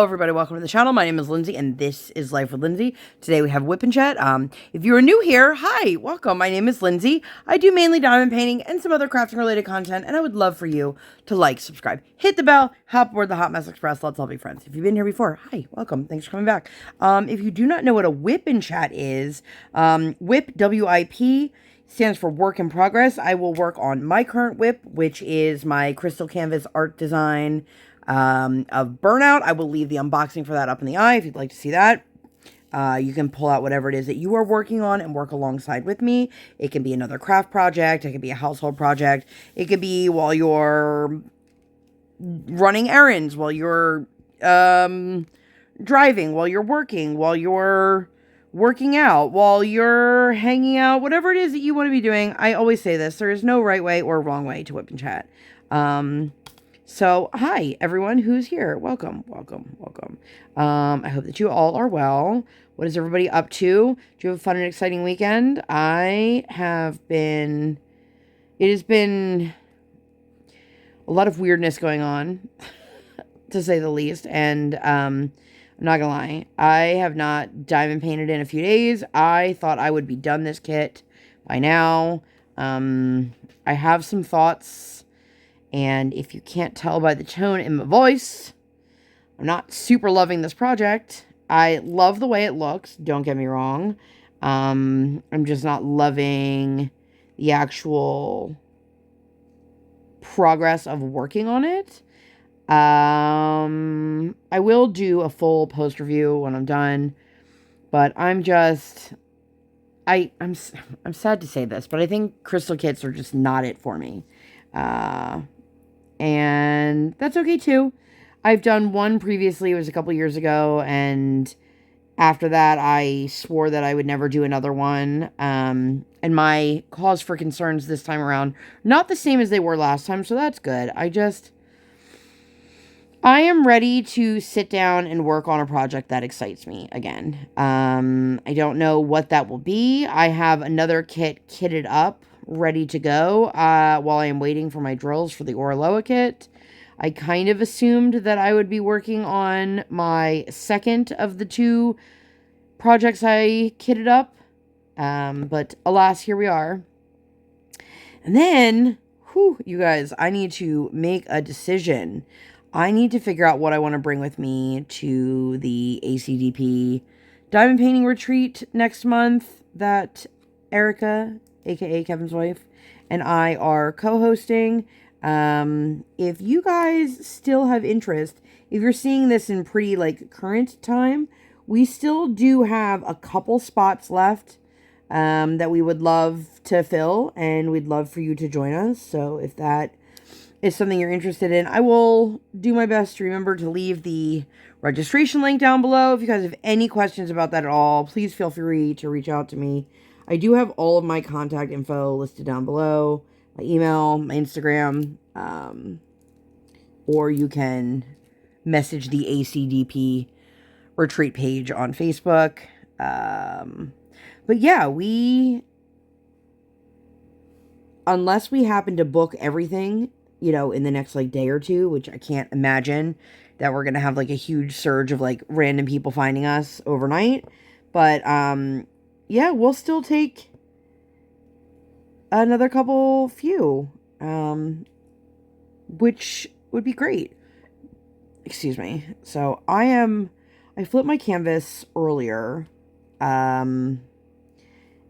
Hello everybody, welcome to the channel. My name is Lindsay and this is Life with Lindsay. Today we have WIP Chat. If you are new here, hi, welcome. My name is Lindsay. I do mainly diamond painting and some other crafting related content, and I would love for you to like, subscribe, hit the bell, hop aboard the Hot Mess Express. Let's all be friends. If you've been here before, hi, welcome. Thanks for coming back. If you do not know what a WIP Chat is, WIP, W-I-P, stands for work in progress. I will work on my current WIP, which is my crystal canvas art design of Burnout. I will leave the unboxing for that up in the eye if you'd like to see that. You can pull out whatever it is that you are working on and work alongside with me. It can be another craft project. It can be a household project. It could be while you're running errands, while you're driving, while you're working, while you're working out, while you're hanging out, whatever it is that you want to be doing. I always say this, there is no right way or wrong way to WIP and Chat. So, hi, everyone who's here. Welcome, welcome, welcome. I hope that you all are well. What is everybody up to? Do you have a fun and exciting weekend? It has been a lot of weirdness going on, to say the least, and, I'm not gonna lie, I have not diamond painted in a few days. I thought I would be done this kit by now. I have some thoughts. And if you can't tell by the tone in my voice, I'm not super loving this project. I love the way it looks, don't get me wrong. I'm just not loving the actual progress of working on it. I will do a full post review when I'm done, but I'm sad to say this, but I think crystal kits are just not it for me. And that's okay too. I've done one previously, it was a couple years ago, and after that I swore that I would never do another one. And my cause for concerns this time around, not the same as they were last time, so that's good. I am ready to sit down and work on a project that excites me again. I don't know what that will be. I have another kit kitted up, ready to go, while I am waiting for my drills for the Orloa kit. I kind of assumed that I would be working on my second of the two projects I kitted up, but alas, here we are. And then, you guys, I need to make a decision. I need to figure out what I want to bring with me to the ACDP diamond painting retreat next month that Erica, aka Kevin's wife, and I are co-hosting. If you guys still have interest, if you're seeing this in pretty current time, we still do have a couple spots left that we would love to fill, and we'd love for you to join us. So if that is something you're interested in, I will do my best to remember to leave the registration link down below. If you guys have any questions about that at all, please feel free to reach out to me. I do have all of my contact info listed down below, my email, my Instagram, or you can message the ACDP retreat page on Facebook. But yeah, unless we happen to book everything, in the next day or two, which I can't imagine that we're going to have a huge surge of random people finding us overnight. But, yeah, we'll still take another few, which would be great. Excuse me. So I flipped my canvas earlier, and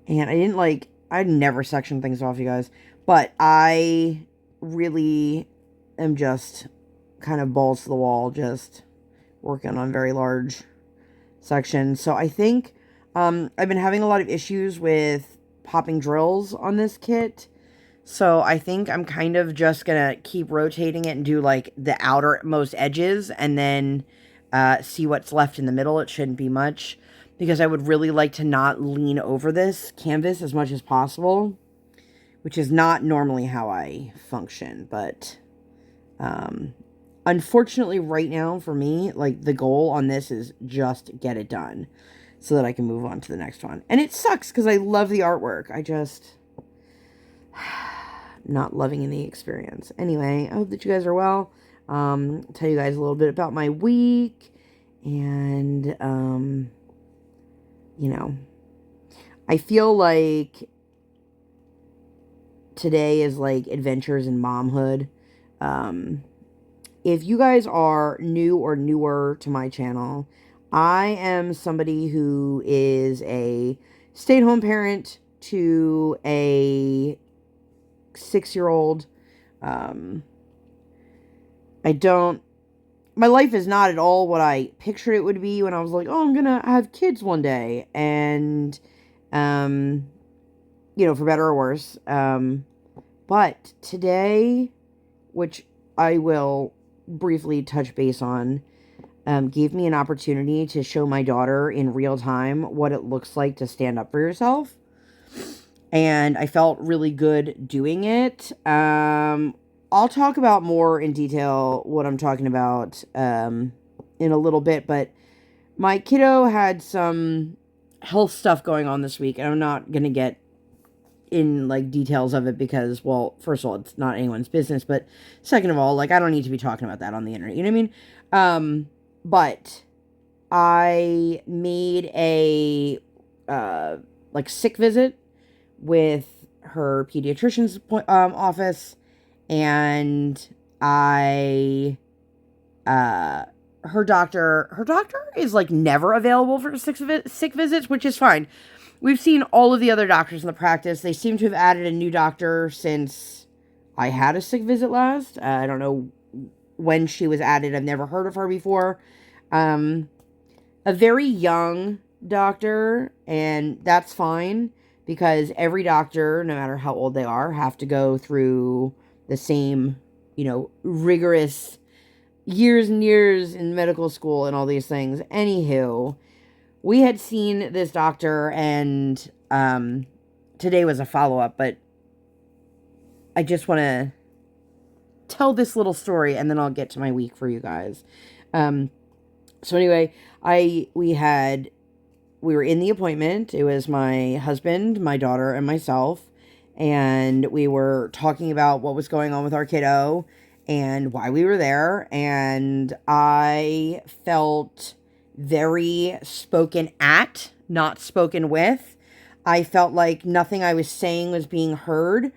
I'd never section things off, you guys, but I really am just kind of balls to the wall, just working on very large sections. So I think I've been having a lot of issues with popping drills on this kit. So I think I'm kind of just gonna keep rotating it and do the outermost edges and then see what's left in the middle. It shouldn't be much, because I would really like to not lean over this canvas as much as possible, which is not normally how I function. But unfortunately right now for me, the goal on this is just get it done so that I can move on to the next one. And it sucks because I love the artwork. I just not loving the experience. Anyway, I hope that you guys are well. Tell you guys a little bit about my week And, you know, I feel like today is like adventures in momhood. If you guys are new or newer to my channel, I am somebody who is a stay-at-home parent to a 6-year-old. I don't, my life is not at all what I pictured it would be when I was like, oh, I'm gonna have kids one day. And, for better or worse. But today, which I will briefly touch base on, gave me an opportunity to show my daughter in real time what it looks like to stand up for yourself. And I felt really good doing it. I'll talk about more in detail what I'm talking about in a little bit, but my kiddo had some health stuff going on this week, and I'm not going to get in like details of it because, well, first of all, it's not anyone's business, but second of all, like, I don't need to be talking about that on the internet, you know what I mean? But I made a like sick visit with her pediatrician's office, and her doctor is like never available for sick visits, which is fine. We've seen all of the other doctors in the practice. They seem to have added a new doctor since I had a sick visit last. I don't know when she was added. I've never heard of her before. A very young doctor, and that's fine because every doctor, no matter how old they are, have to go through the same, rigorous years and years in medical school and all these things. Anywho, we had seen this doctor, and today was a follow-up, but I just want to tell this little story, and then I'll get to my week for you guys. So anyway, we were in the appointment. It was my husband, my daughter, and myself, and we were talking about what was going on with our kiddo and why we were there, and I felt very spoken at, not spoken with. I felt like nothing I was saying was being heard,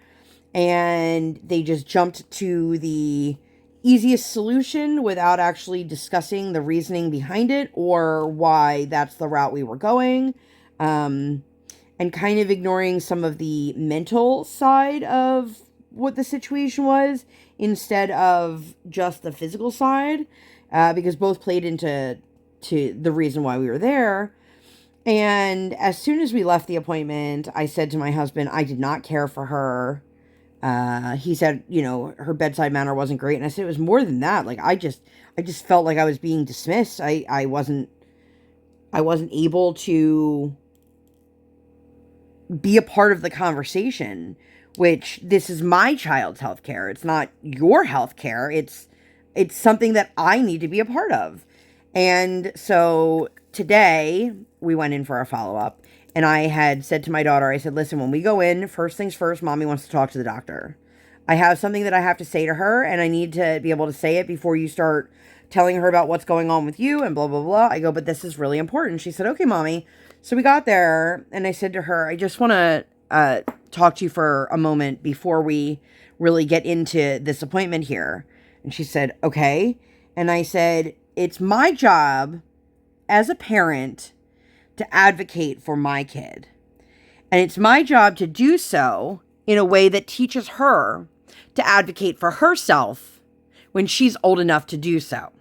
and they just jumped to the easiest solution without actually discussing the reasoning behind it or why that's the route we were going, and kind of ignoring some of the mental side of what the situation was instead of just the physical side, because both played into the reason why we were there. And as soon as we left the appointment, I said to my husband, I did not care for her. He said, her bedside manner wasn't great. And I said, it was more than that. Like, I just felt like I was being dismissed. I wasn't able to be a part of the conversation, which this is my child's healthcare. It's not your healthcare. It's something that I need to be a part of. And so today we went in for a follow-up, and I had said to my daughter, I said, listen, when we go in, first things first, mommy wants to talk to the doctor. I have something that I have to say to her, and I need to be able to say it before you start telling her about what's going on with you and blah, blah, blah. I go, but this is really important. She said, okay, mommy. So we got there, and I said to her, I just want to talk to you for a moment before we really get into this appointment here. And she said, okay. And I said, it's my job as a parent to advocate for my kid. And it's my job to do so in a way that teaches her to advocate for herself when she's old enough to do so.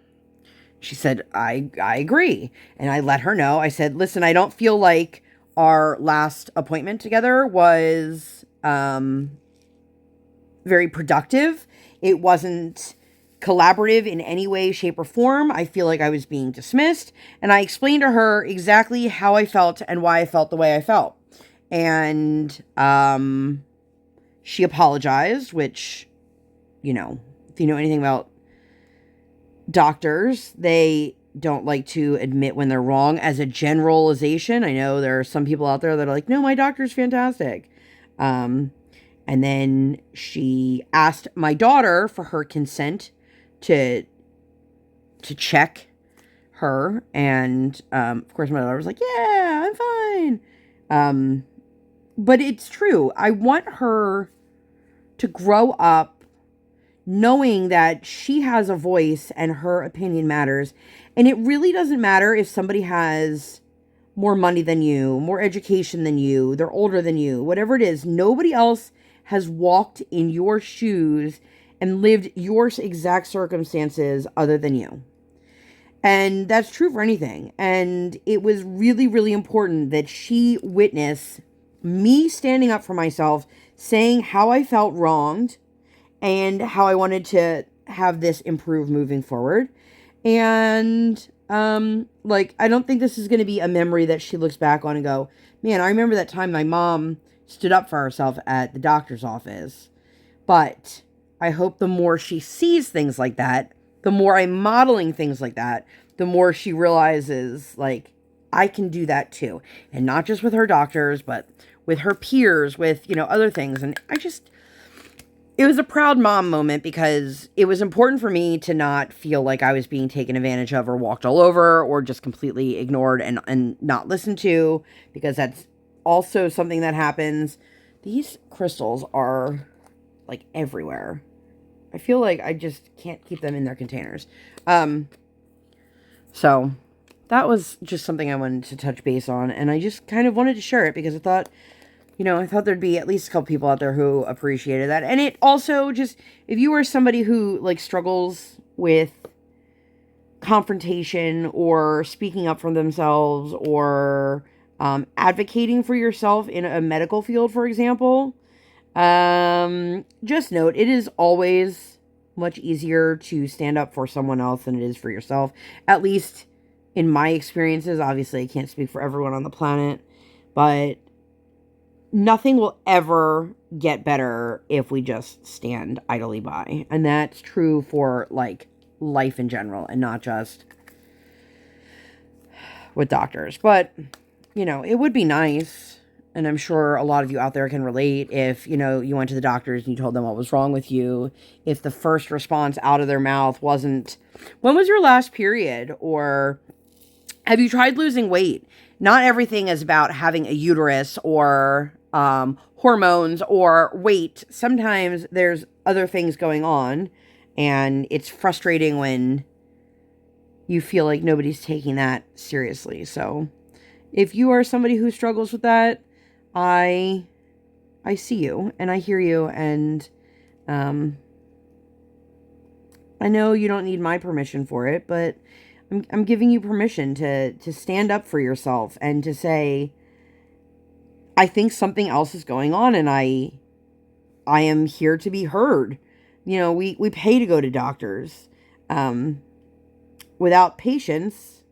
She said, I agree. And I let her know. I said, listen, I don't feel like our last appointment together was very productive. It wasn't collaborative in any way, shape, or form. I feel like I was being dismissed. And I explained to her exactly how I felt and why I felt the way I felt. And she apologized, which, if you know anything about doctors, they don't like to admit when they're wrong as a generalization. I know there are some people out there that are like, no, my doctor's fantastic. And then she asked my daughter for her consent to check her. And, of course, my daughter was like, yeah, I'm fine. But it's true. I want her to grow up knowing that she has a voice and her opinion matters. And it really doesn't matter if somebody has more money than you, more education than you, they're older than you, whatever it is. Nobody else has walked in your shoes and lived your exact circumstances other than you. And that's true for anything. And it was really, really important that she witness me standing up for myself, saying how I felt wronged and how I wanted to have this improve moving forward. And, I don't think this is going to be a memory that she looks back on and go, man, I remember that time my mom stood up for herself at the doctor's office. But I hope the more she sees things like that, the more I'm modeling things like that, the more she realizes, like, I can do that too. And not just with her doctors, but with her peers, with, other things. And it was a proud mom moment because it was important for me to not feel like I was being taken advantage of or walked all over or just completely ignored and not listened to, because that's also something that happens. These crystals are like everywhere. I feel like I just can't keep them in their containers. So that was just something I wanted to touch base on, and I just kind of wanted to share it because I thought there'd be at least a couple people out there who appreciated that. And it also just, if you are somebody who struggles with confrontation or speaking up for themselves or advocating for yourself in a medical field, for example, just note, it is always much easier to stand up for someone else than it is for yourself. At least in my experiences. Obviously, I can't speak for everyone on the planet, but nothing will ever get better if we just stand idly by. And that's true for, life in general and not just with doctors. But, it would be nice, and I'm sure a lot of you out there can relate, if, you went to the doctors and you told them what was wrong with you, if the first response out of their mouth wasn't, when was your last period? Or have you tried losing weight? Not everything is about having a uterus or hormones or weight. Sometimes there's other things going on, and it's frustrating when you feel like nobody's taking that seriously. So if you are somebody who struggles with that, I see you and I hear you, and I know you don't need my permission for it, but I'm giving you permission to stand up for yourself and to say, I think something else is going on, and I am here to be heard. We pay to go to doctors. Without patience,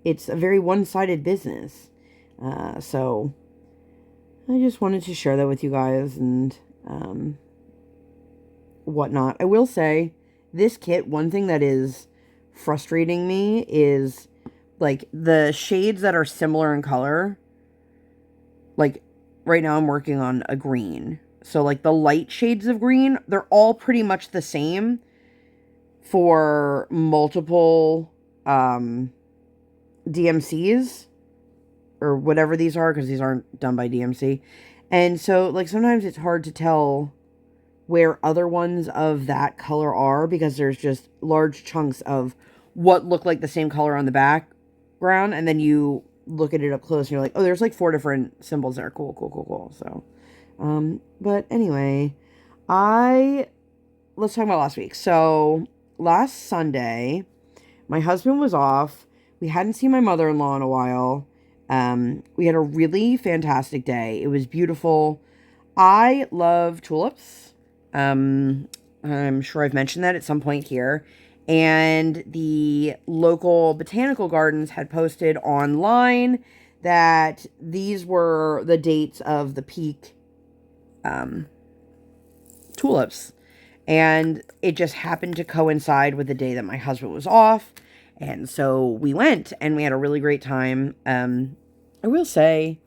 it's a very one-sided business. So I just wanted to share that with you guys and whatnot. I will say, this kit, one thing that is frustrating me is, the shades that are similar in color. Right now I'm working on a green. So, the light shades of green, they're all pretty much the same for multiple DMCs. Or whatever these are, because these aren't done by DMC. And so, sometimes it's hard to tell where other ones of that color are, because there's just large chunks of what look like the same color on the background, and then you look at it up close and you're like, oh, there's 4 different symbols there. Cool. So, but anyway, let's talk about last week. So, last Sunday, my husband was off. We hadn't seen my mother-in-law in a while. We had a really fantastic day. It was beautiful. I love tulips. I'm sure I've mentioned that at some point here. And the local botanical gardens had posted online that these were the dates of the peak tulips. And it just happened to coincide with the day that my husband was off. And so we went, and we had a really great time. I will say,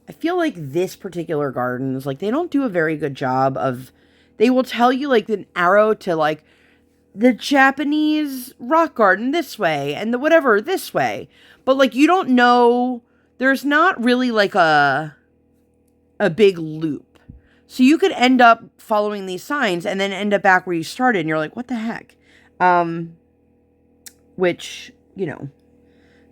I feel like this particular gardens, they don't do a very good job of, they will tell you, an arrow to, the Japanese rock garden this way and the whatever this way. But like you don't know, there's not really like a big loop. So you could end up following these signs and then end up back where you started and you're like, what the heck? Which, you know,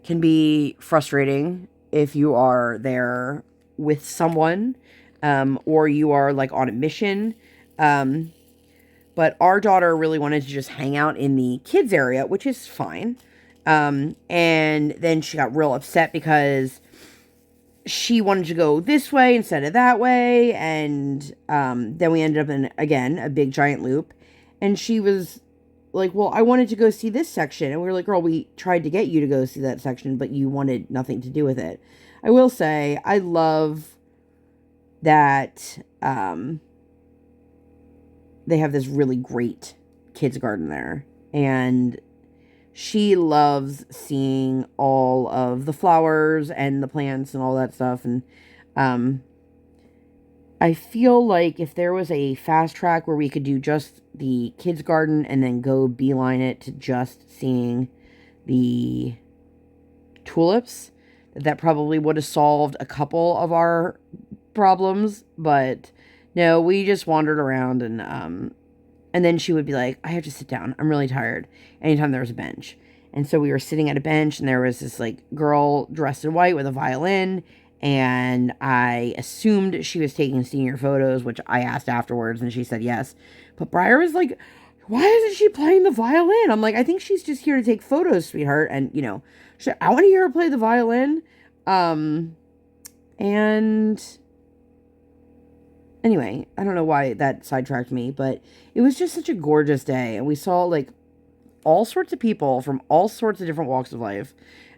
can be frustrating if you are there with someone, or you are like on a mission. But our daughter really wanted to just hang out in the kids area, which is fine. And then she got real upset because she wanted to go this way instead of that way. And then we ended up in, again, a big giant loop. And she was like, well, I wanted to go see this section. And we were like, girl, we tried to get you to go see that section, but you wanted nothing to do with it. I will say, I love that they have this really great kids garden there. And she loves seeing all of the flowers and the plants and all that stuff. And I feel like if there was a fast track where we could do just the kids garden and then go beeline it to just seeing the tulips, that probably would have solved a couple of our problems. But no, we just wandered around, and then she would be like, I have to sit down. I'm really tired. Anytime there was a bench. And so we were sitting at a bench, and there was this like girl dressed in white with a violin. And I assumed she was taking senior photos, which I asked afterwards, and she said yes. But Briar was like, why isn't she playing the violin? I'm like, I think she's just here to take photos, sweetheart. And, you know, I want to hear her play the violin. And anyway, I don't know why that sidetracked me, but it was just such a gorgeous day. And we saw like all sorts of people from all sorts of different walks of life.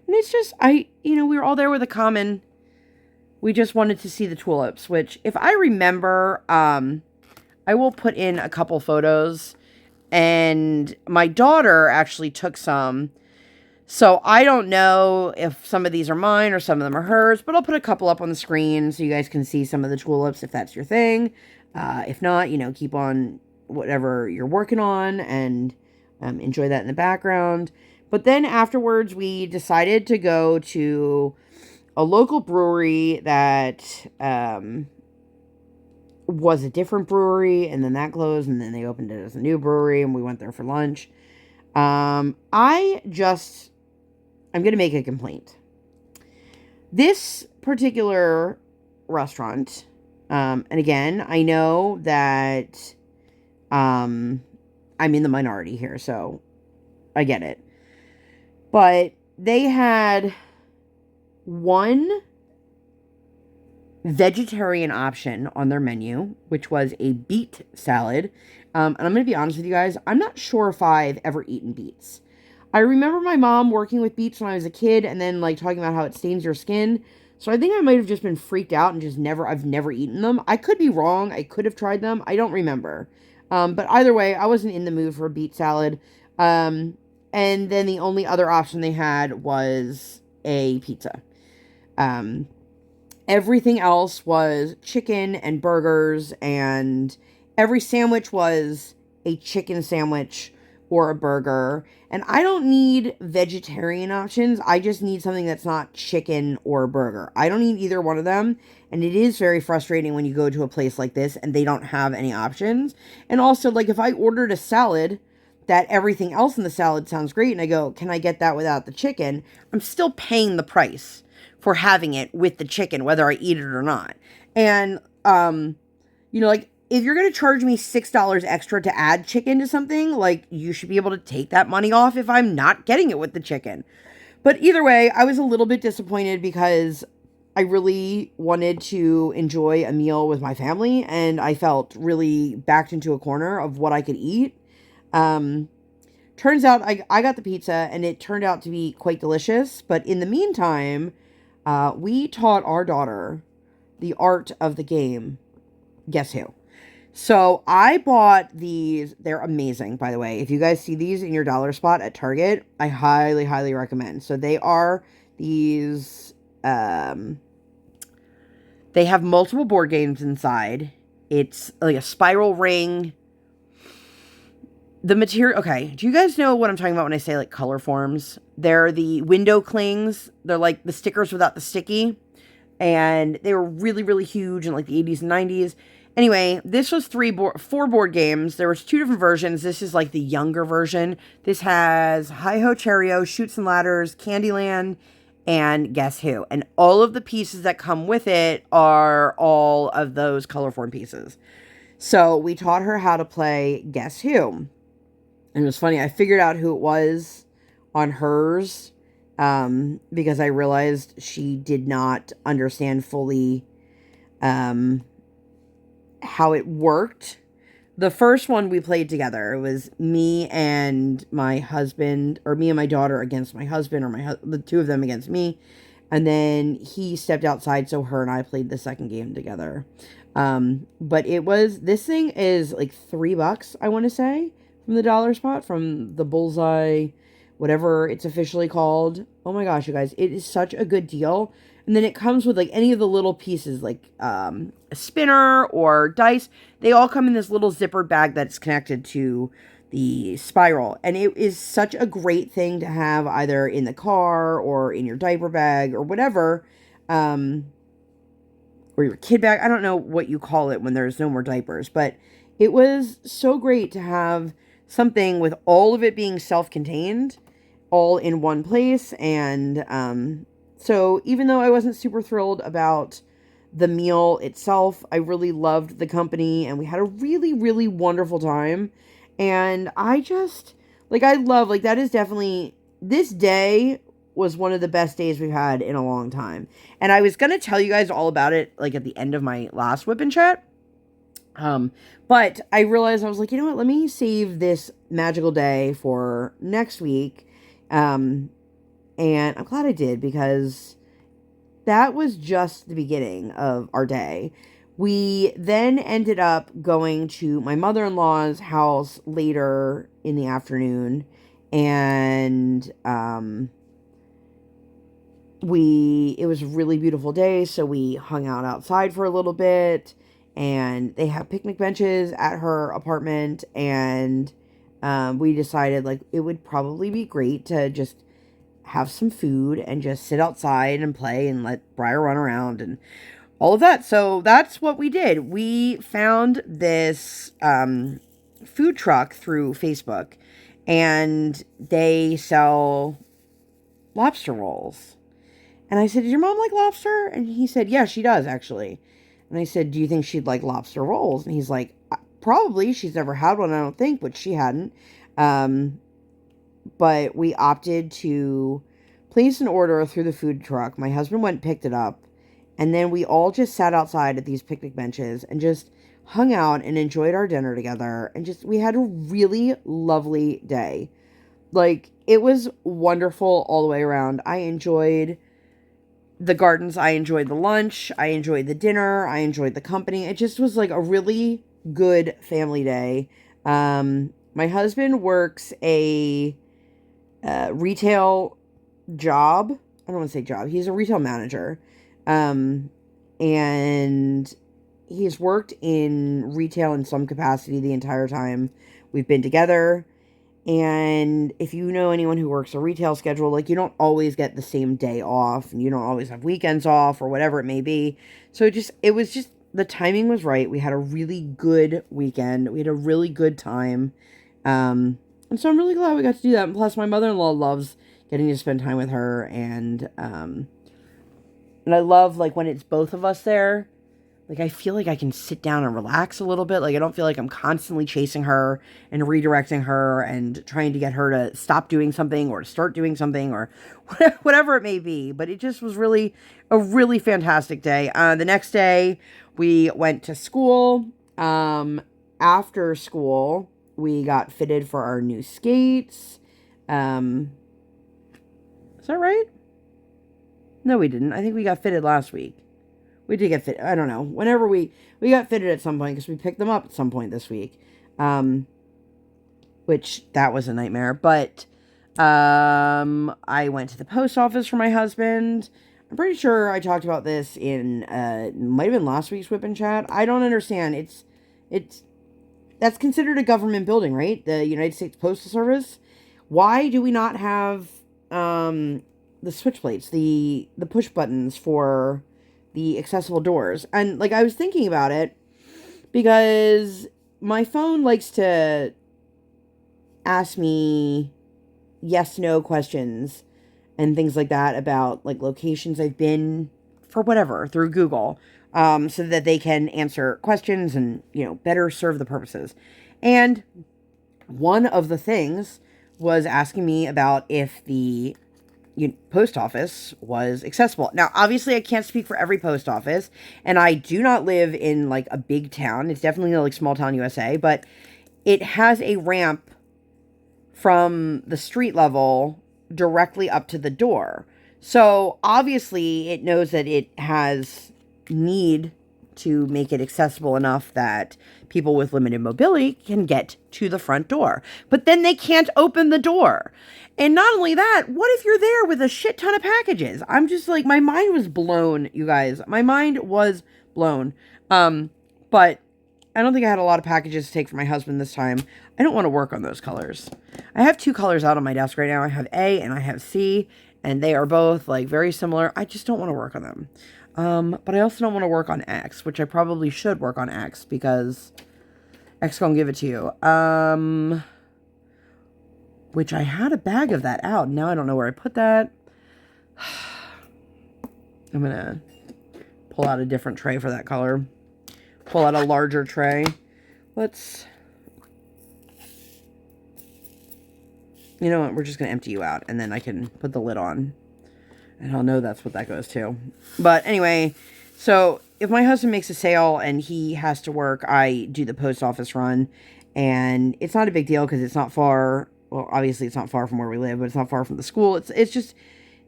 And it's just, we were all there with a common, we just wanted to see the tulips, which if I remember, I will put in a couple photos, and my daughter actually took some. So I don't know if some of these are mine or some of them are hers, but I'll put a couple up on the screen so you guys can see some of the tulips if that's your thing. If not, keep on whatever you're working on and enjoy that in the background. But then afterwards, we decided to go to a local brewery that was a different brewery, and then that closed, and then they opened it as a new brewery, and we went there for lunch. I'm going to make a complaint. This particular restaurant, and again, I know that I'm in the minority here, so I get it. But they had one vegetarian option on their menu, which was a beet salad. And I'm going to be honest with you guys, I'm not sure if I've ever eaten beets. I remember my mom working with beets when I was a kid and then like talking about how it stains your skin. So I think I might have just been freaked out and just I've never eaten them. I could be wrong. I could have tried them. I don't remember. But either way, I wasn't in the mood for a beet salad. And then the only other option they had was a pizza. Everything else was chicken and burgers, and every sandwich was a chicken sandwich or a burger. And I don't need vegetarian options. I just need something that's not chicken or a burger. I don't need either one of them. And it is very frustrating when you go to a place like this and they don't have any options. And also, like, if I ordered a salad that everything else in the salad sounds great, and I go, can I get that without the chicken? I'm still paying the price for having it with the chicken, whether I eat it or not. And, like, if you're going to charge me $6 extra to add chicken to something, like, you should be able to take that money off if I'm not getting it with the chicken. But either way, I was a little bit disappointed because I really wanted to enjoy a meal with my family, and I felt really backed into a corner of what I could eat. Turns out I got the pizza, and it turned out to be quite delicious. But in the meantime, we taught our daughter the art of the game. Guess who? So I bought these. They're amazing, by the way. If you guys see these in your dollar spot at Target, I highly, highly recommend. So they are these, they have multiple board games inside. It's like a spiral ring. The material, okay, do you guys know what I'm talking about when I say like color forms? They're the window clings. They're like the stickers without the sticky. And they were really, really huge in like the 80s and 90s. Anyway, this was four board games. There was 2 different versions. This is like the younger version. This has Hi-Ho Cherry-O, Chutes and Ladders, Candyland, and Guess Who. And all of the pieces that come with it are all of those color form pieces. So we taught her how to play Guess Who. And it was funny. I figured out who it was on hers because I realized she did not understand fully how it worked. The first one we played together. It was me and my husband, or me and my daughter against my husband, or the 2 of them against me. And then he stepped outside, so her and I played the second game together. But this thing is like $3, I want to say, from the dollar spot, from the Bullseye, whatever it's officially called. Oh my gosh, you guys, it is such a good deal. And then it comes with like any of the little pieces, like a spinner or dice. They all come in this little zippered bag that's connected to the spiral. And it is such a great thing to have either in the car or in your diaper bag or whatever. Or your kid bag. I don't know what you call it when there's no more diapers. But it was so great to have something with all of it being self-contained, all in one place. And so even though I wasn't super thrilled about the meal itself, I really loved the company, and we had a really, really wonderful time. And I just, like, I love, like, that is definitely, this day was one of the best days we've had in a long time. And I was going to tell you guys all about it, like, at the end of my last WIP Chat. But I realized, I was like, you know what, let me save this magical day for next week. And I'm glad I did, because that was just the beginning of our day. We then ended up going to my mother-in-law's house later in the afternoon, and it was a really beautiful day, so we hung out outside for a little bit. And they have picnic benches at her apartment. And we decided, like, it would probably be great to just have some food and just sit outside and play and let Briar run around and all of that. So that's what we did. We found this food truck through Facebook. And they sell lobster rolls. And I said, "Does your mom like lobster?" And he said, "Yeah, she does, actually." And I said, "Do you think she'd like lobster rolls?" And he's like, "Probably. She's never had one, I don't think," which she hadn't. But we opted to place an order through the food truck. My husband went and picked it up. And then we all just sat outside at these picnic benches and just hung out and enjoyed our dinner together. And we had a really lovely day. Like, it was wonderful all the way around. I enjoyed the gardens, I enjoyed the lunch, I enjoyed the dinner, I enjoyed the company. It just was like a really good family day. My husband works a retail job. I don't want to say job. He's a retail manager. And he's worked in retail in some capacity the entire time we've been together. And if you know anyone who works a retail schedule, like, you don't always get the same day off, and you don't always have weekends off or whatever it may be. So the timing was right. We had a really good weekend. We had a really good time. And so I'm really glad we got to do that. And plus, my mother-in-law loves getting to spend time with her. And I love, like, when it's both of us there. Like, I feel like I can sit down and relax a little bit. Like, I don't feel like I'm constantly chasing her and redirecting her and trying to get her to stop doing something or to start doing something or whatever it may be. But it just was really a really fantastic day. The next day, we went to school. After school, we got fitted for our new skates. Is that right? No, we didn't. I think we got fitted last week. We did get fit. I don't know. Whenever we got fitted at some point, because we picked them up at some point this week. Which, that was a nightmare. But I went to the post office for my husband. I'm pretty sure I talked about this in, might have been last week's WIP Chat. I don't understand. That's considered a government building, right? The United States Postal Service. Why do we not have the switch plates, the push buttons for the accessible doors? And like I was thinking about it because my phone likes to ask me yes no questions and things like that about like locations I've been for whatever through Google, so that they can answer questions and, better serve the purposes. And one of the things was asking me about if the post office was accessible. Now, obviously, I can't speak for every post office, and I do not live in like a big town. It's definitely like small town USA, but it has a ramp from the street level directly up to the door. So obviously it knows that it has need to make it accessible enough that people with limited mobility can get to the front door. But then they can't open the door. And not only that, what if you're there with a shit ton of packages? I'm just like, my mind was blown, you guys. My mind was blown. But I don't think I had a lot of packages to take for my husband this time. I don't want to work on those colors. I have 2 colors out on my desk right now. I have A and I have C, and they are both like very similar. I just don't want to work on them. But I also don't want to work on X, which I probably should work on X because X gonna give it to you. Which I had a bag of that out. Now I don't know where I put that. I'm gonna pull out a different tray for that color. Pull out a larger tray. Let's... You know what? We're just going to empty you out. And then I can put the lid on. And I'll know that's what that goes to. But anyway, so if my husband makes a sale and he has to work, I do the post office run. And it's not a big deal because it's not far. Well, obviously it's not far from where we live, but it's not far from the school. It's just,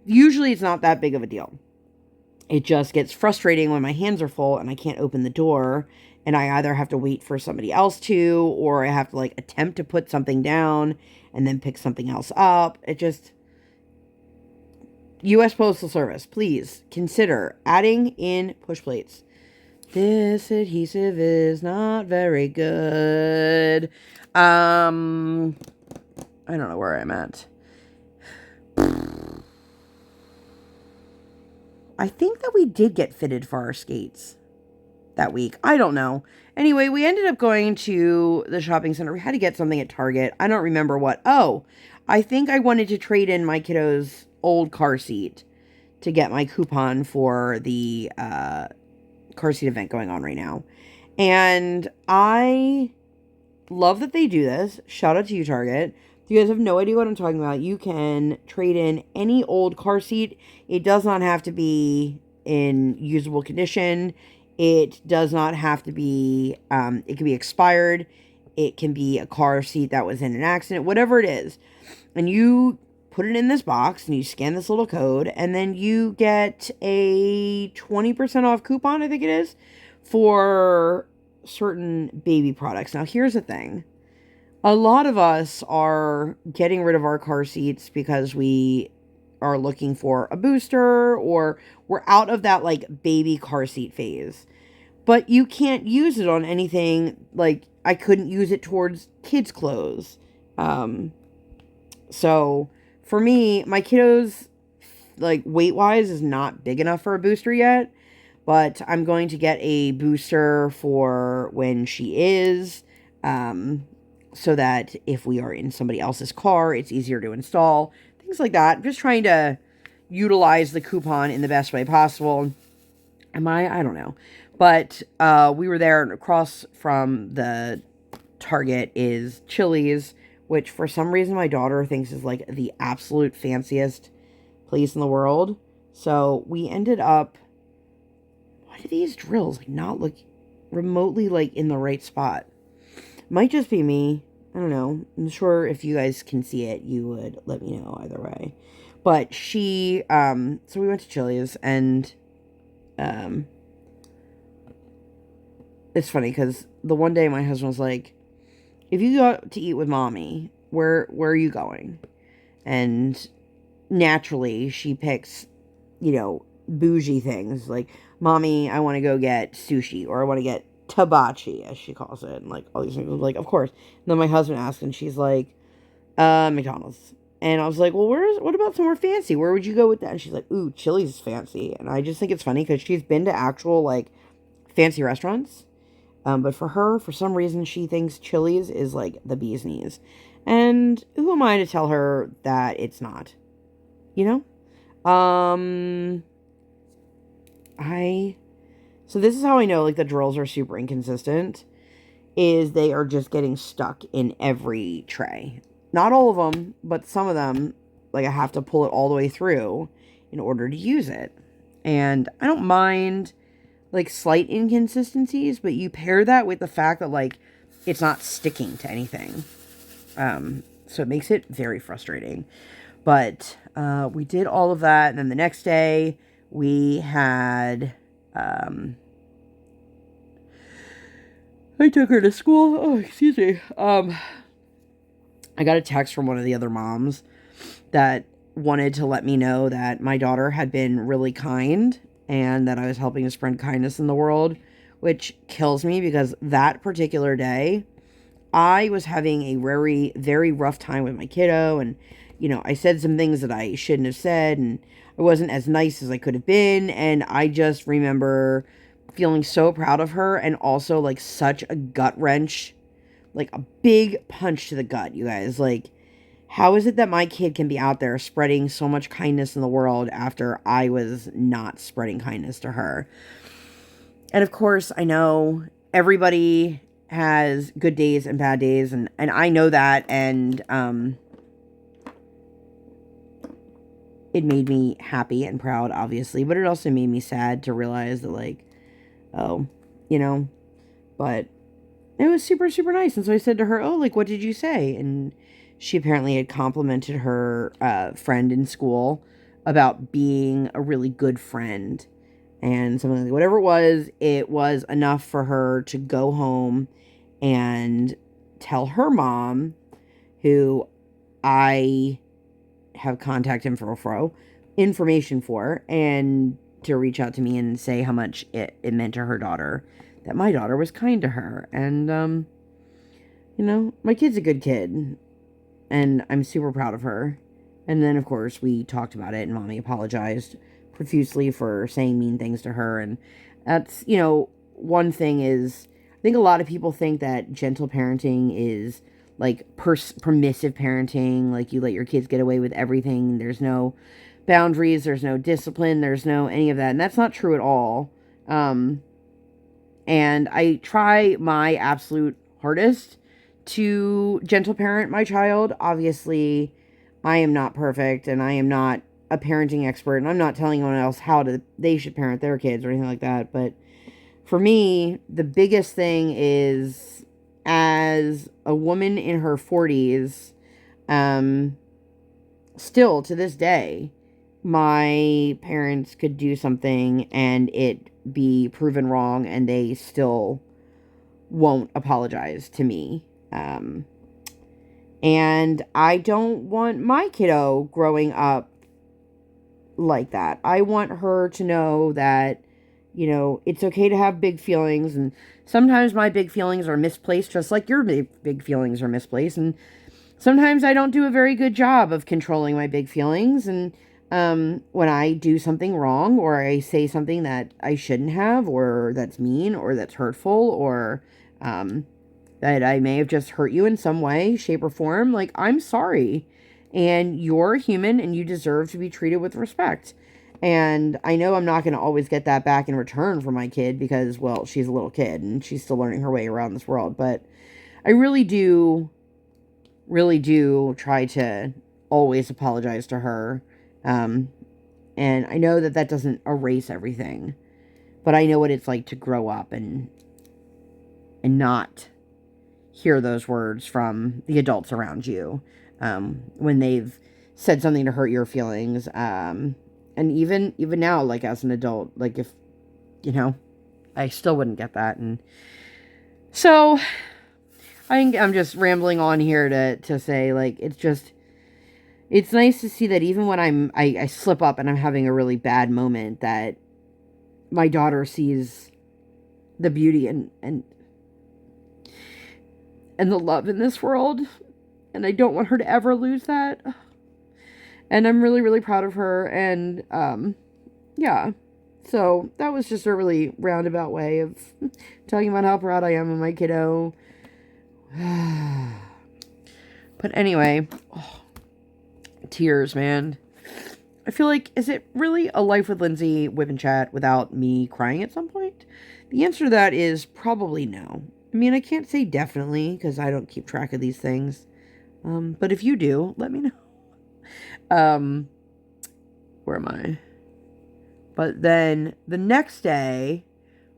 usually it's not that big of a deal. It just gets frustrating when my hands are full and I can't open the door. And I either have to wait for somebody else to, or I have to like attempt to put something down and then pick something else up. It just... U.S. Postal Service, please consider adding in push plates. This adhesive is not very good. I don't know where I'm at. I think that we did get fitted for our skates that week. I don't know. Anyway, we ended up going to the shopping center. We had to get something at Target. I don't remember what. Oh, I think I wanted to trade in my kiddo's old car seat to get my coupon for the car seat event going on right now. And I love that they do this. Shout out to you, Target. If you guys have no idea what I'm talking about, you can trade in any old car seat. It does not have to be in usable condition. It does not have to be, it can be expired. It can be a car seat that was in an accident, whatever it is. And you put it in this box and you scan this little code and then you get a 20% off coupon, I think it is, for certain baby products. Now, here's the thing. A lot of us are getting rid of our car seats because we are looking for a booster or we're out of that like baby car seat phase. But you can't use it on anything. Like I couldn't use it towards kids' clothes. So for me, my kiddos, like weight-wise, is not big enough for a booster yet. But I'm going to get a booster for when she is. So that if we are in somebody else's car, it's easier to install. Things like that. I'm just trying to utilize the coupon in the best way possible. I don't know. But we were there, and across from the Target is Chili's, which for some reason my daughter thinks is like the absolute fanciest place in the world. So we ended up... Why do these drills like not look remotely like in the right spot? Might just be me. I don't know. I'm sure if you guys can see it, you would let me know either way. But she, so we went to Chili's, and, it's funny, because the one day my husband was like, if you go out to eat with mommy, where are you going? And naturally, she picks, bougie things, like, mommy, I want to go get sushi, or I want to get Tabachi, as she calls it, and like all these things. Like, of course. And then my husband asked, and she's like, McDonald's. And I was like, well, what about somewhere fancy? Where would you go with that? And she's like, ooh, Chili's is fancy. And I just think it's funny because she's been to actual, like, fancy restaurants. But for her, for some reason, she thinks Chili's is, like, the bee's knees. And who am I to tell her that it's not? You know? So this is how I know, like, the drills are super inconsistent. Is they are just getting stuck in every tray. Not all of them, but some of them, like, I have to pull it all the way through in order to use it. And I don't mind, like, slight inconsistencies, but you pair that with the fact that, like, it's not sticking to anything. So it makes it very frustrating. But we did all of that, and then the next day we had... I took her to school. Oh, excuse me. I got a text from one of the other moms that wanted to let me know that my daughter had been really kind and that I was helping to spread kindness in the world, which kills me because that particular day, I was having a very, very rough time with my kiddo. And, you know, I said some things that I shouldn't have said, and I wasn't as nice as I could have been. And I just remember feeling so proud of her, and also like such a gut wrench, like a big punch to the gut, you guys. Like, how is it that my kid can be out there spreading so much kindness in the world after I was not spreading kindness to her? And of course, I know everybody has good days and bad days, and I know that, and it made me happy and proud, obviously, but it also made me sad to realize that, like, oh, you know, but it was super, super nice. And so I said to her, oh, like, what did you say? And she apparently had complimented her friend in school about being a really good friend and something like, whatever it was enough for her to go home and tell her mom, who I have contact information for, and to reach out to me and say how much it meant to her daughter that my daughter was kind to her. And, you know, my kid's a good kid, and I'm super proud of her. And then, of course, we talked about it, and Mommy apologized profusely for saying mean things to her. And that's, you know, one thing is, I think a lot of people think that gentle parenting is like permissive parenting, like you let your kids get away with everything. There's no boundaries, there's no discipline, there's no any of that. And that's not true at all. And I try my absolute hardest to gentle parent my child. Obviously, I am not perfect, and I am not a parenting expert, and I'm not telling anyone else they should parent their kids or anything like that. But for me, the biggest thing is, as a woman in her 40s, still to this day, my parents could do something and it be proven wrong, and they still won't apologize to me. And I don't want my kiddo growing up like that. I want her to know that, you know, it's okay to have big feelings, and sometimes my big feelings are misplaced, just like your big feelings are misplaced, and sometimes I don't do a very good job of controlling my big feelings, and when I do something wrong, or I say something that I shouldn't have, or that's mean, or that's hurtful, or that I may have just hurt you in some way, shape, or form, like, I'm sorry. And you're human, and you deserve to be treated with respect. And I know I'm not going to always get that back in return from my kid because, well, she's a little kid, and she's still learning her way around this world. But I really do try to always apologize to her. And I know that doesn't erase everything, but I know what it's like to grow up and not hear those words from the adults around you, when they've said something to hurt your feelings. And even now, like, as an adult, like, if, you know, I still wouldn't get that. And so I'm just rambling on here to say, like, it's nice to see that even when I slip up and I'm having a really bad moment, that my daughter sees the beauty and the love in this world. And I don't want her to ever lose that. And I'm really, really proud of her. And, yeah. So that was just a really roundabout way of talking about how proud I am of my kiddo. But anyway, tears, man. I feel like, is it really a Life with Lindsay WIP Chat without me crying at some point? The answer to that is probably no. I mean, I can't say definitely because I don't keep track of these things. But if you do, let me know. Where am I? But then the next day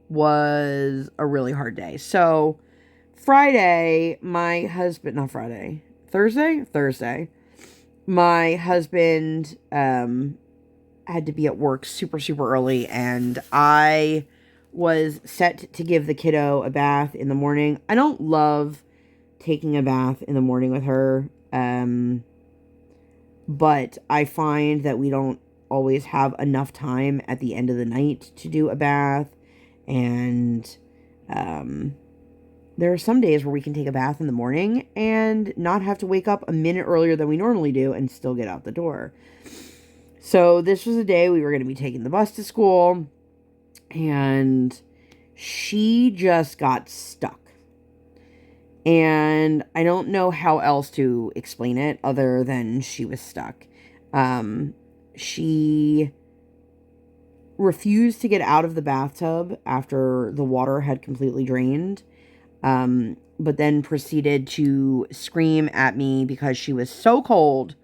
was a really hard day. So Friday, my husband, not Friday, Thursday, my husband, had to be at work super, super early, and I was set to give the kiddo a bath in the morning. I don't love taking a bath in the morning with her, but I find that we don't always have enough time at the end of the night to do a bath, and there are some days where we can take a bath in the morning and not have to wake up a minute earlier than we normally do and still get out the door. So this was a day we were going to be taking the bus to school, and she just got stuck. And I don't know how else to explain it other than she was stuck. She refused to get out of the bathtub after the water had completely drained. But then proceeded to scream at me because she was so cold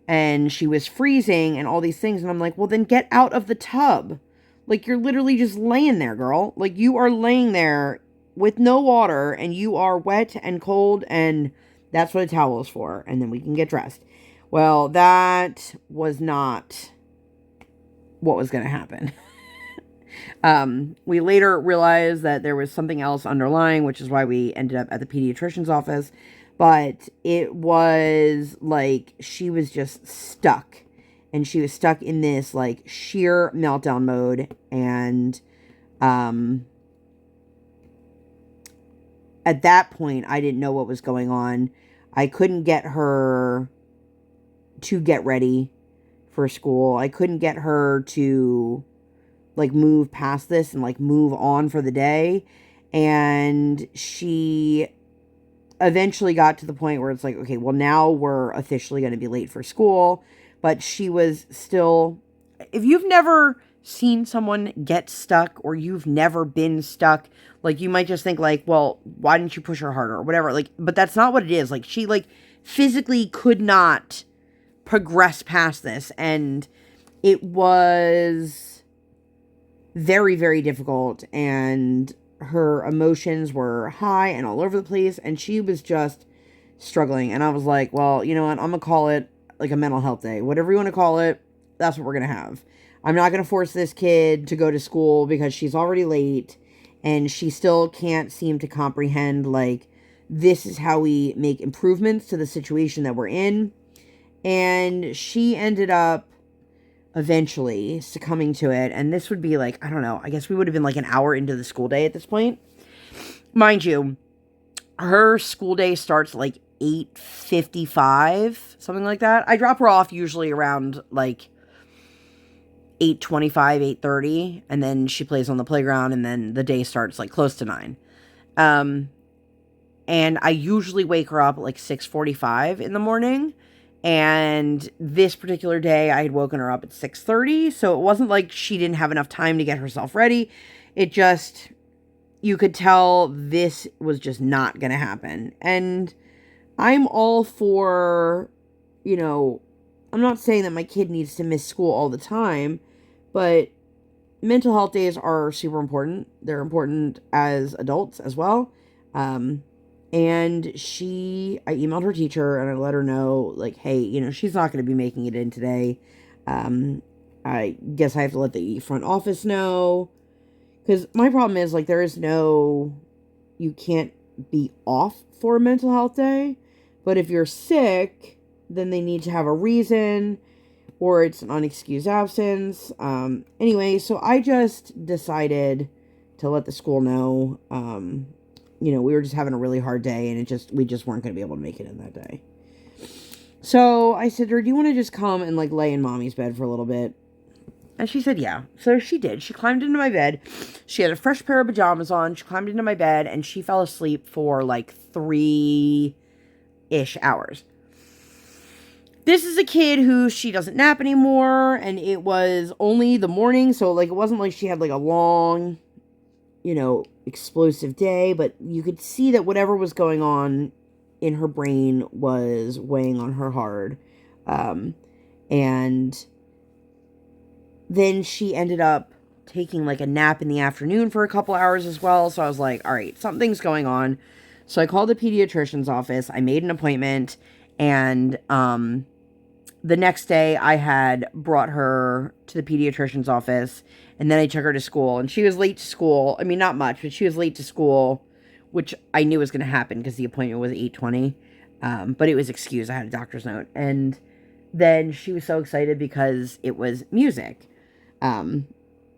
and she was freezing and all these things. And I'm like, well, then get out of the tub. Like, you're literally just laying there, girl. Like, you are laying there with no water and you are wet and cold, and that's what a towel is for. And then we can get dressed. Well, that was not what was going to happen. We later realized that there was something else underlying, which is why we ended up at the pediatrician's office. But it was like she was just stuck. And she was stuck in this like sheer meltdown mode. And at that point, I didn't know what was going on. I couldn't get her to get ready for school. I couldn't get her to like move past this and like move on for the day. And she eventually got to the point where it's like, okay, well, now we're officially going to be late for school. But she was still, if you've never seen someone get stuck or you've never been stuck, like, you might just think like, well, why didn't you push her harder or whatever? Like, but that's not what it is. Like, she like physically could not progress past this. And it was very, very difficult. And her emotions were high and all over the place. And she was just struggling. And I was like, well, you know what? I'm going to call it like a mental health day. Whatever you want to call it, that's what we're going to have. I'm not going to force this kid to go to school because she's already late. And she still can't seem to comprehend, like, this is how we make improvements to the situation that we're in. And she ended up eventually succumbing to it. And this would be like, I don't know, I guess we would have been like an hour into the school day at this point. Mind you, her school day starts like 8:55, something like that. I drop her off usually around like 8:25, 8:30, and then she plays on the playground, and then the day starts like close to 9. And I usually wake her up at like 6:45 in the morning. And this particular day, I had woken her up at 6:30, so it wasn't like she didn't have enough time to get herself ready. It just, you could tell this was just not going to happen. And I'm all for, you know, I'm not saying that my kid needs to miss school all the time, but mental health days are super important. They're important as adults as well. And I emailed her teacher and I let her know, like, hey, you know, she's not going to be making it in today. I guess I have to let the front office know. Because my problem is, like, you can't be off for a mental health day. But if you're sick, then they need to have a reason, or it's an unexcused absence. Anyway, so I just decided to let the school know. We were just having a really hard day, and we just weren't going to be able to make it in that day. So I said to her, do you want to just come and like lay in mommy's bed for a little bit? And she said, yeah. So she did. She climbed into my bed. She had a fresh pair of pajamas on. She climbed into my bed, and she fell asleep for like 3-ish hours. This is a kid who she doesn't nap anymore, and it was only the morning, so like it wasn't like she had like a long, explosive day, but you could see that whatever was going on in her brain was weighing on her hard. And then she ended up taking like a nap in the afternoon for a couple hours as well. So I was like, all right, something's going on. So I called the pediatrician's office. I made an appointment, and the next day I had brought her to the pediatrician's office, and then I took her to school, and she was late to school. I mean, not much, but she was late to school, which I knew was going to happen because the appointment was 8:20. But it was excused. I had a doctor's note. And then she was so excited because it was music.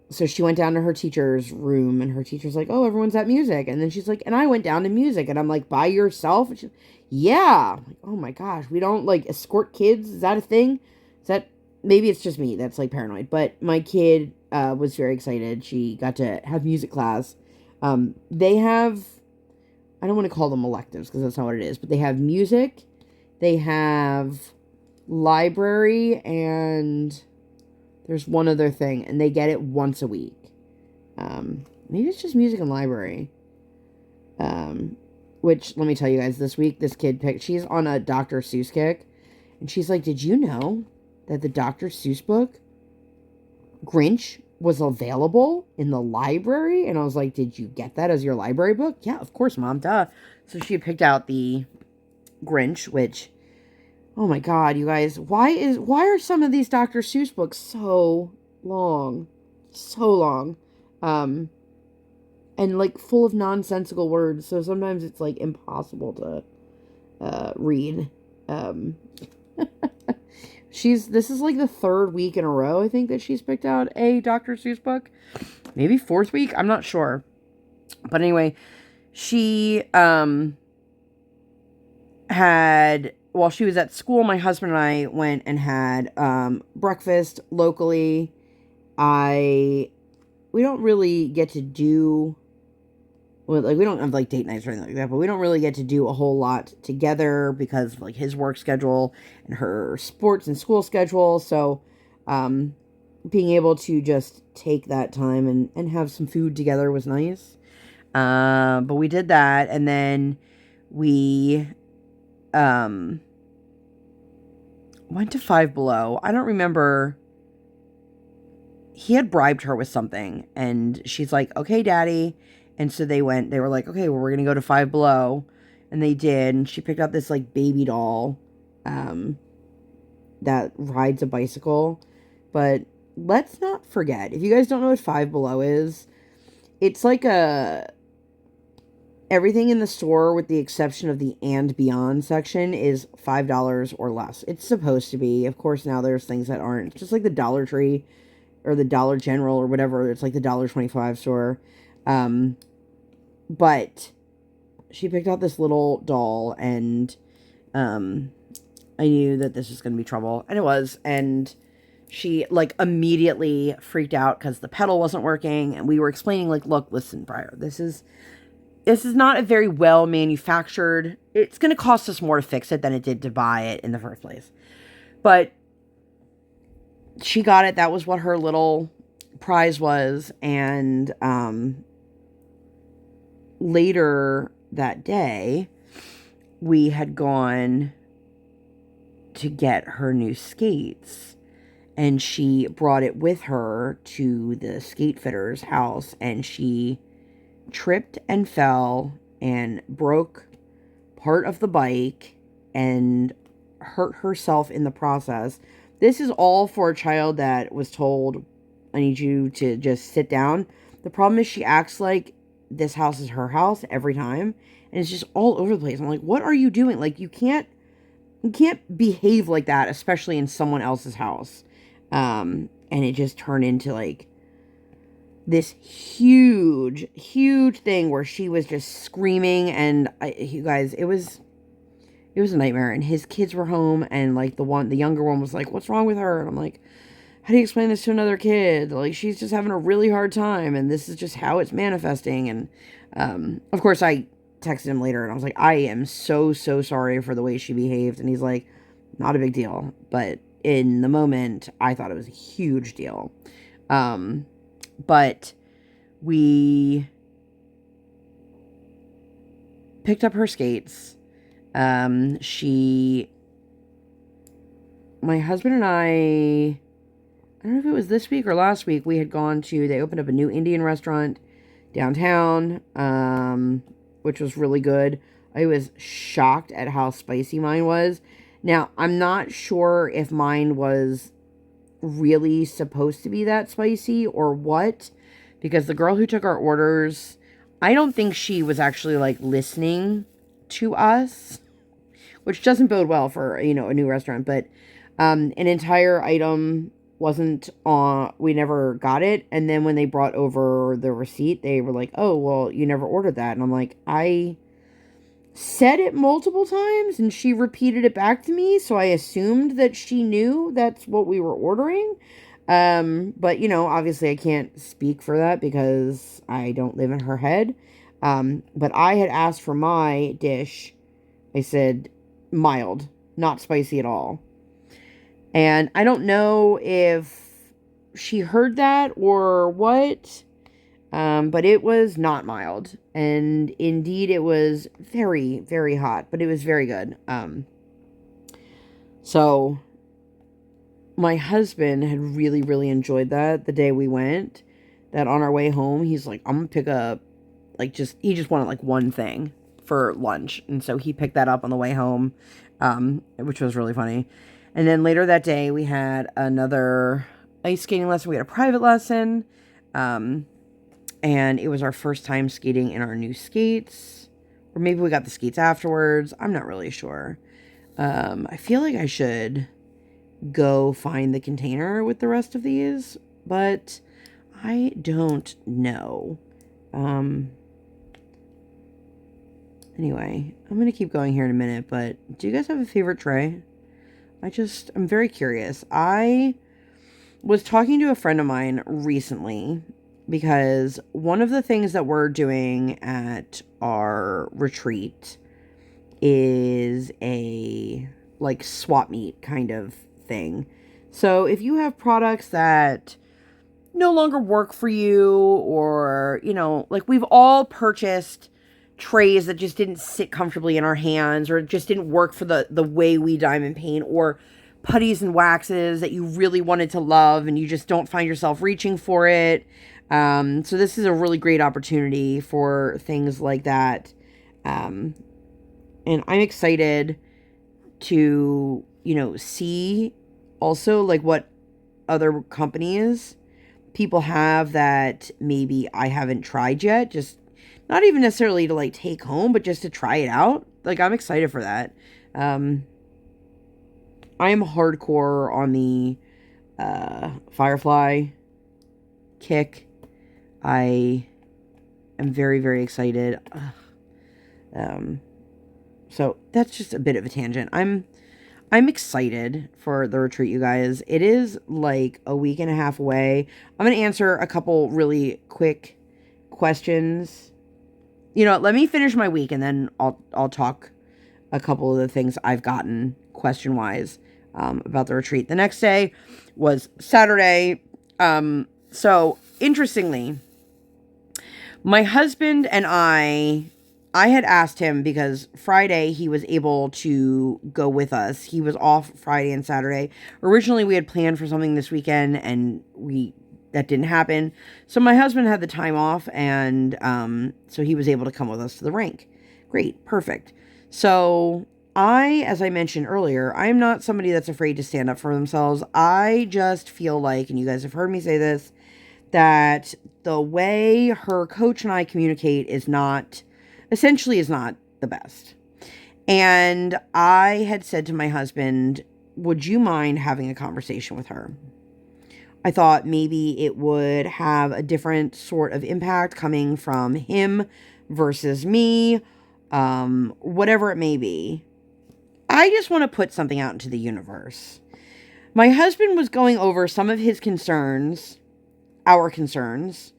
So she went down to her teacher's room, and her teacher's like, oh, everyone's at music. And then she's like, and I went down to music. And I'm like, by yourself? And she's like, yeah. Like, oh my gosh, we don't like escort kids. Is that a thing? Maybe it's just me that's like paranoid, but my kid, was very excited. She got to have music class. They have, I don't want to call them electives because that's not what it is, but they have music, they have library, and there's one other thing, and they get it once a week. Maybe it's just music and library. Which, let me tell you guys, this week, this kid she's on a Dr. Seuss kick, and she's like, did you know that the Dr. Seuss book, Grinch, was available in the library? And I was like, did you get that as your library book? Yeah, of course, Mom, duh. So she picked out the Grinch, which, oh my God, you guys, why are some of these Dr. Seuss books so long? So long. And like full of nonsensical words, so sometimes it's like impossible to read. This is like the 3rd week in a row, I think, that she's picked out a Dr. Seuss book. Maybe 4th week, I'm not sure. But anyway, she had, while she was at school, my husband and I went and had breakfast locally. We don't really get to do, well, like, we don't have like date nights or anything like that, but we don't really get to do a whole lot together because of like his work schedule and her sports and school schedule. So being able to just take that time and have some food together was nice. But we did that, and then we went to Five Below. I don't remember. He had bribed her with something, and she's like, okay, Daddy. And so they were like, okay, well, we're going to go to Five Below. And they did. And she picked out this like baby doll that rides a bicycle. But let's not forget, if you guys don't know what Five Below is, it's like everything in the store with the exception of the and beyond section is $5 or less. It's supposed to be. Of course, now there's things that aren't. It's just like the Dollar Tree or the Dollar General or whatever. It's like the $1.25 store. But she picked out this little doll, and I knew that this was going to be trouble, and it was. And she like immediately freaked out because the pedal wasn't working, and we were explaining like, look, listen, Briar, this is not a very well manufactured. It's going to cost us more to fix it than it did to buy it in the first place. But she got it. That was what her little prize was. And later that day, we had gone to get her new skates, and she brought it with her to the skate fitter's house, and she tripped and fell and broke part of the bike and hurt herself in the process. This is all for a child that was told, I need you to just sit down. The problem is she acts like this house is her house every time, and it's just all over the place. I'm like, what are you doing? Like, you can't behave like that, especially in someone else's house. And it just turned into like this huge, huge thing where she was just screaming, and you guys, it was a nightmare. And his kids were home, and like the younger one was like, "What's wrong with her?" And I'm like, "How do you explain this to another kid? Like, she's just having a really hard time, and this is just how it's manifesting." And of course, I texted him later, and I was like, "I am so sorry for the way she behaved." And he's like, "Not a big deal," but in the moment, I thought it was a huge deal. But we picked up her skates. My husband and I don't know if it was this week or last week, they opened up a new Indian restaurant downtown, which was really good. I was shocked at how spicy mine was. Now, I'm not sure if mine was really supposed to be that spicy or what, because the girl who took our orders, I don't think she was actually like listening to us, which doesn't bode well for, a new restaurant. But an entire item wasn't on, we never got it. And then when they brought over the receipt, they were like, "Oh, well, you never ordered that." And I'm like, I said it multiple times, and she repeated it back to me, so I assumed that she knew that's what we were ordering. But obviously I can't speak for that because I don't live in her head. But I had asked for my dish. I said mild, not spicy at all. And I don't know if she heard that or what, but it was not mild. And indeed, it was very, very hot, but it was very good. So my husband had really, really enjoyed that the day we went. That on our way home, he's like, "I'm going to pick up, he just wanted like one thing for lunch." And so he picked that up on the way home, which was really funny. And then later that day, we had another ice skating lesson. We had a private lesson. And it was our first time skating in our new skates. Or maybe we got the skates afterwards. I'm not really sure. I feel like I should go find the container with the rest of these, but I don't know. Anyway, I'm going to keep going here in a minute, but do you guys have a favorite tray? I'm very curious. I was talking to a friend of mine recently because one of the things that we're doing at our retreat is a swap meet kind of thing. So if you have products that no longer work for you, or, we've all purchased trays that just didn't sit comfortably in our hands, or just didn't work for the way we diamond paint, or putties and waxes that you really wanted to love and you just don't find yourself reaching for it. So this is a really great opportunity for things like that. And I'm excited to, see also what other companies people have that maybe I haven't tried yet. Just not even necessarily to take home, but just to try it out. I'm excited for that. I am hardcore on the Firefly kick. I am very, very excited. So that's just a bit of a tangent. I'm excited for the retreat, you guys. It is a week and a half away. I'm going to answer a couple really quick questions. Let me finish my week, and then I'll talk a couple of the things I've gotten question-wise about the retreat. The next day was Saturday. So interestingly, my husband and I had asked him, because Friday he was able to go with us. He was off Friday and Saturday. Originally we had planned for something this weekend, and that didn't happen. So my husband had the time off, and so he was able to come with us to the rink. Great, perfect. So as I mentioned earlier, I'm not somebody that's afraid to stand up for themselves. I just feel like, and you guys have heard me say this, that the way her coach and I communicate is not the best. And I had said to my husband, "Would you mind having a conversation with her?" I thought maybe it would have a different sort of impact coming from him versus me, whatever it may be. I just want to put something out into the universe. My husband was going over some of his concerns, our concerns.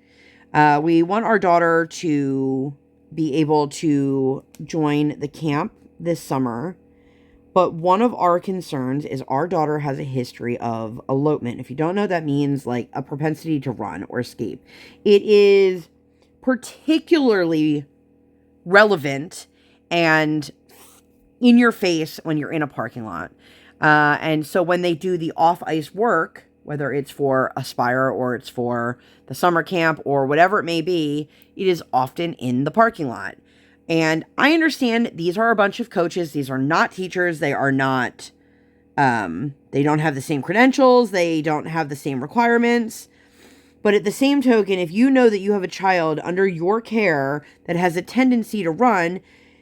We want our daughter to be able to join the camp this summer. But one of our concerns is our daughter has a history of elopement. If you don't know, that means like a propensity to run or escape. It is particularly relevant and in your face when you're in a parking lot. And so when they do the off-ice work, whether it's for Aspire or it's for the summer camp or whatever it may be, it is often in the parking lot. And I understand these are a bunch of coaches. These are not teachers. They are not, they don't have the same credentials. They don't have the same requirements. But at the same token, if you know that you have a child under your care that has a tendency to run,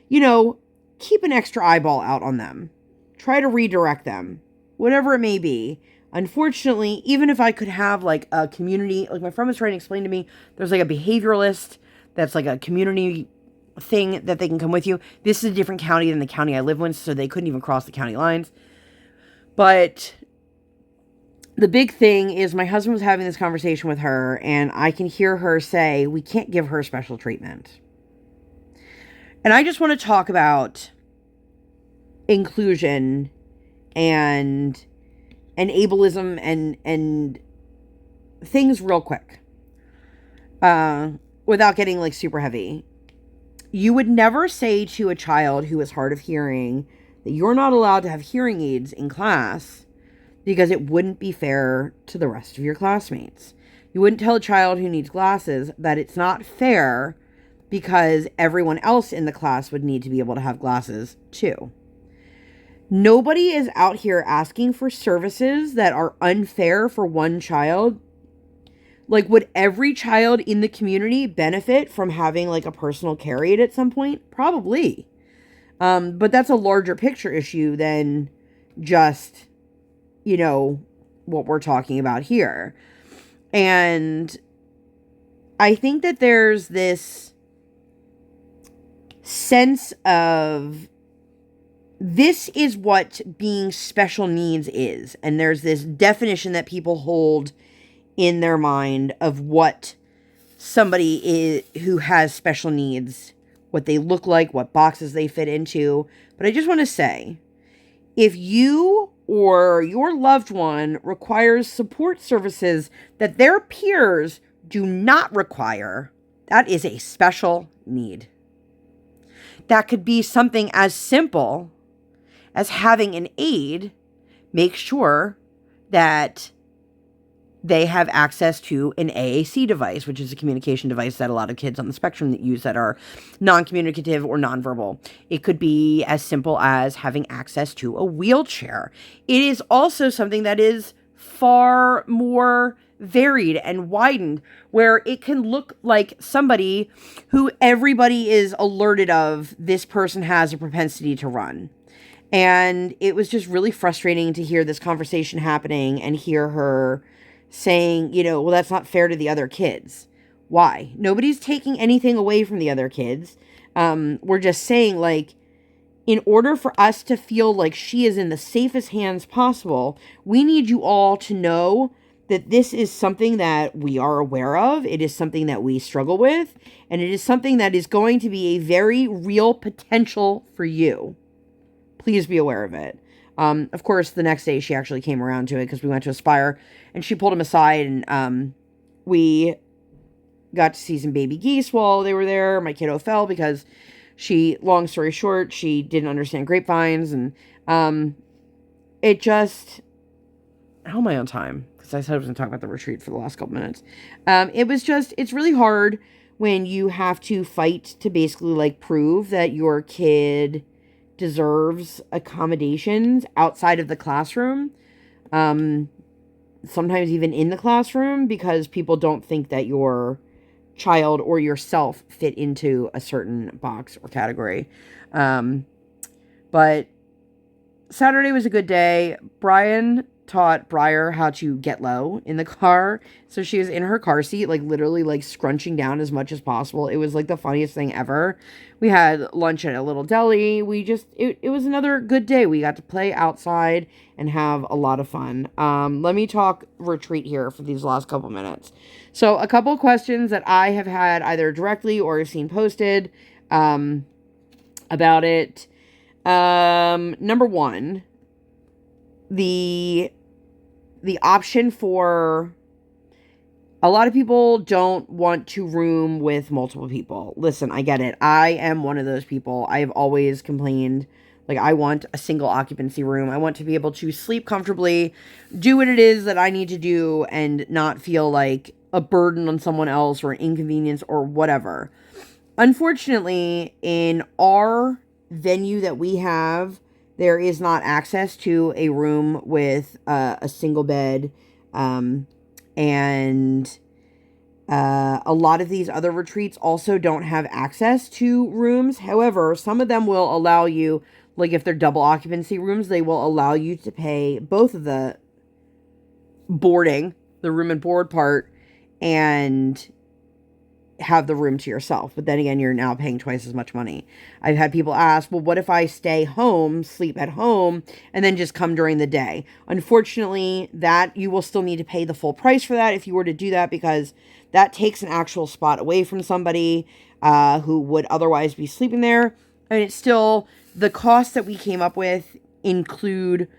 keep an extra eyeball out on them. Try to redirect them, whatever it may be. Unfortunately, even if I could have like a community, like my friend was trying to explain to me, there's like a behavioralist that's like a community thing that they can come with you. This is a different county than the county I live in, so they couldn't even cross the county lines. But the big thing is my husband was having this conversation with her, and I can hear her say, we can't give her special treatment. And I just want to talk about inclusion and ableism and things real quick. Without getting like super heavy. You would never say to a child who is hard of hearing that you're not allowed to have hearing aids in class because it wouldn't be fair to the rest of your classmates. You wouldn't tell a child who needs glasses that it's not fair because everyone else in the class would need to be able to have glasses too. Nobody is out here asking for services that are unfair for one child. Like, would every child in the community benefit from having, like, a personal care aid at some point? Probably. But that's a larger picture issue than just, what we're talking about here. And I think that there's this sense of this is what being special needs is. And there's this definition that people hold in their mind of what somebody is who has special needs, what they look like, what boxes they fit into. But I just want to say, if you or your loved one requires support services that their peers do not require, that is a special need. That could be something as simple as having an aide make sure that they have access to an AAC device, which is a communication device that a lot of kids on the spectrum that use that are non-communicative or nonverbal. It could be as simple as having access to a wheelchair. It is also something that is far more varied and widened, where it can look like somebody who everybody is alerted of, this person has a propensity to run. And it was just really frustrating to hear this conversation happening and hear her saying, well, that's not fair to the other kids. Why? Nobody's taking anything away from the other kids. We're just saying, like, in order for us to feel like she is in the safest hands possible, we need you all to know that this is something that we are aware of. It is something that we struggle with. And it is something that is going to be a very real potential for you. Please be aware of it. Of course, the next day she actually came around to it because we went to Aspire and she pulled him aside and we got to see some baby geese while they were there. My kiddo fell because long story short, she didn't understand grapevines and it just, how am I on time? Because I said I was going to talk about the retreat for the last couple minutes. It's really hard when you have to fight to basically like prove that your kid deserves accommodations outside of the classroom, sometimes even in the classroom, because people don't think that your child or yourself fit into a certain box or category. But Saturday was a good day. Brian taught Briar how to get low in the car. So she was in her car seat, like literally like scrunching down as much as possible. It was like the funniest thing ever. We had lunch at a little deli. It was another good day. We got to play outside and have a lot of fun. Let me talk retreat here for these last couple minutes. So a couple questions that I have had either directly or have seen posted about it. Number one, the option for a lot of people don't want to room with multiple people. Listen, I get it. I am one of those people. I've always complained, like, I want a single occupancy room. I want to be able to sleep comfortably, do what it is that I need to do, and not feel like a burden on someone else or an inconvenience or whatever. Unfortunately, in our venue that we have, there is not access to a room with a single bed, and a lot of these other retreats also don't have access to rooms. However, some of them will allow you, like if they're double occupancy rooms, they will allow you to pay both of the boarding, the room and board part, and have the room to yourself. But then again, you're now paying twice as much money. I've had people ask, well, what if I stay home, sleep at home, and then just come during the day? Unfortunately, that you will still need to pay the full price for that if you were to do that, because that takes an actual spot away from somebody who would otherwise be sleeping there. And it's still, the costs that we came up with include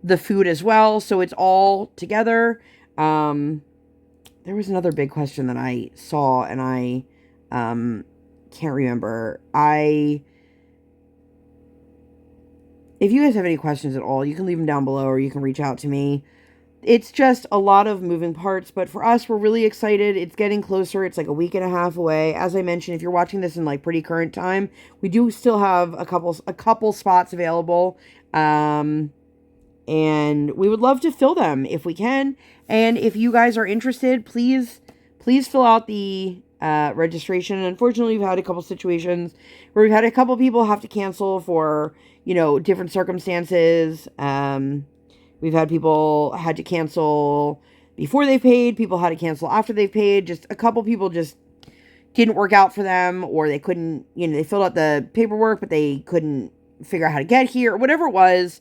the food as well. So it's all together. There was another big question that I saw and I can't remember. If you guys have any questions at all, you can leave them down below or you can reach out to me. It's just a lot of moving parts, but for us, we're really excited. It's getting closer. It's like a week and a half away. As I mentioned, if you're watching this in like pretty current time, we do still have a couple spots available. And we would love to fill them if we can. And if you guys are interested, please fill out the registration. Unfortunately, we've had a couple situations where we've had a couple people have to cancel for, different circumstances. We've had people had to cancel before they paid. People had to cancel after they've paid. Just a couple people just didn't work out for them, or they couldn't, they filled out the paperwork, but they couldn't figure out how to get here, or whatever it was.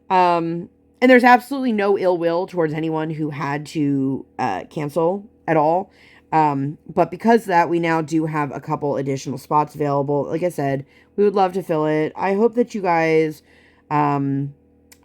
And there's absolutely no ill will towards anyone who had to cancel at all. But because of that, we now do have a couple additional spots available. Like I said, we would love to fill it. I hope that you guys,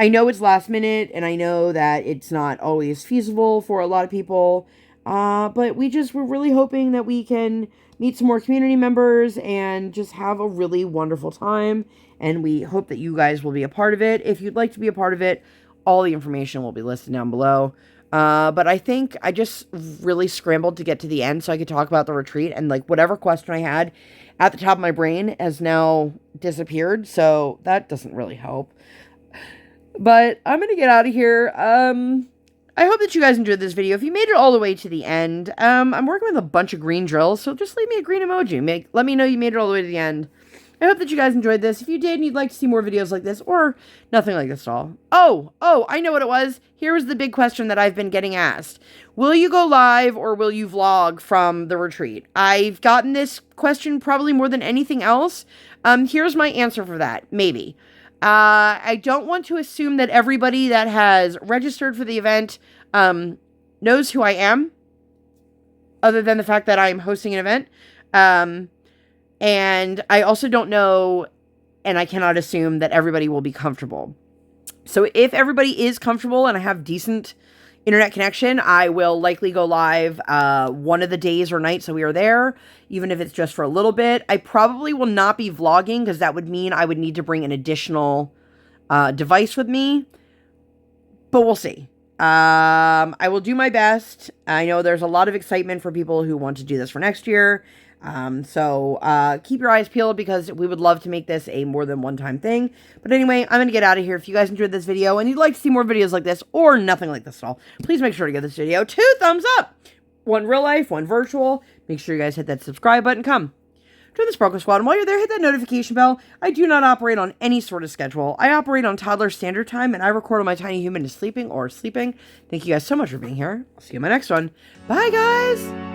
I know it's last minute, and I know that it's not always feasible for a lot of people. But we're really hoping that we can meet some more community members and just have a really wonderful time. And we hope that you guys will be a part of it. If you'd like to be a part of it, all the information will be listed down below. But I think I just really scrambled to get to the end so I could talk about the retreat, and like whatever question I had at the top of my brain has now disappeared. So that doesn't really help. But I'm going to get out of here. I hope that you guys enjoyed this video. If you made it all the way to the end, I'm working with a bunch of green drills, so just leave me a green emoji. Let me know you made it all the way to the end. I hope that you guys enjoyed this. If you did and you'd like to see more videos like this, or nothing like this at all. Oh, I know what it was. Here was the big question that I've been getting asked. Will you go live or will you vlog from the retreat? I've gotten this question probably more than anything else. Here's my answer for that. Maybe. I don't want to assume that everybody that has registered for the event knows who I am, other than the fact that I'm hosting an event. And I also don't know, and I cannot assume that everybody will be comfortable. So if everybody is comfortable and I have decent internet connection, I will likely go live one of the days or nights that we are there, even if it's just for a little bit. I probably will not be vlogging because that would mean I would need to bring an additional device with me, but we'll see. I will do my best. I know there's a lot of excitement for people who want to do this for next year. So keep your eyes peeled because we would love to make this a more than one-time thing. But anyway, I'm going to get out of here. If you guys enjoyed this video and you'd like to see more videos like this or nothing like this at all, please make sure to give this video 2 thumbs up. One real life, one virtual. Make sure you guys hit that subscribe button. Come join the Sparkle Squad. And while you're there, hit that notification bell. I do not operate on any sort of schedule. I operate on toddler standard time, and I record when my tiny human is sleeping or sleeping. Thank you guys so much for being here. I'll see you in my next one. Bye, guys!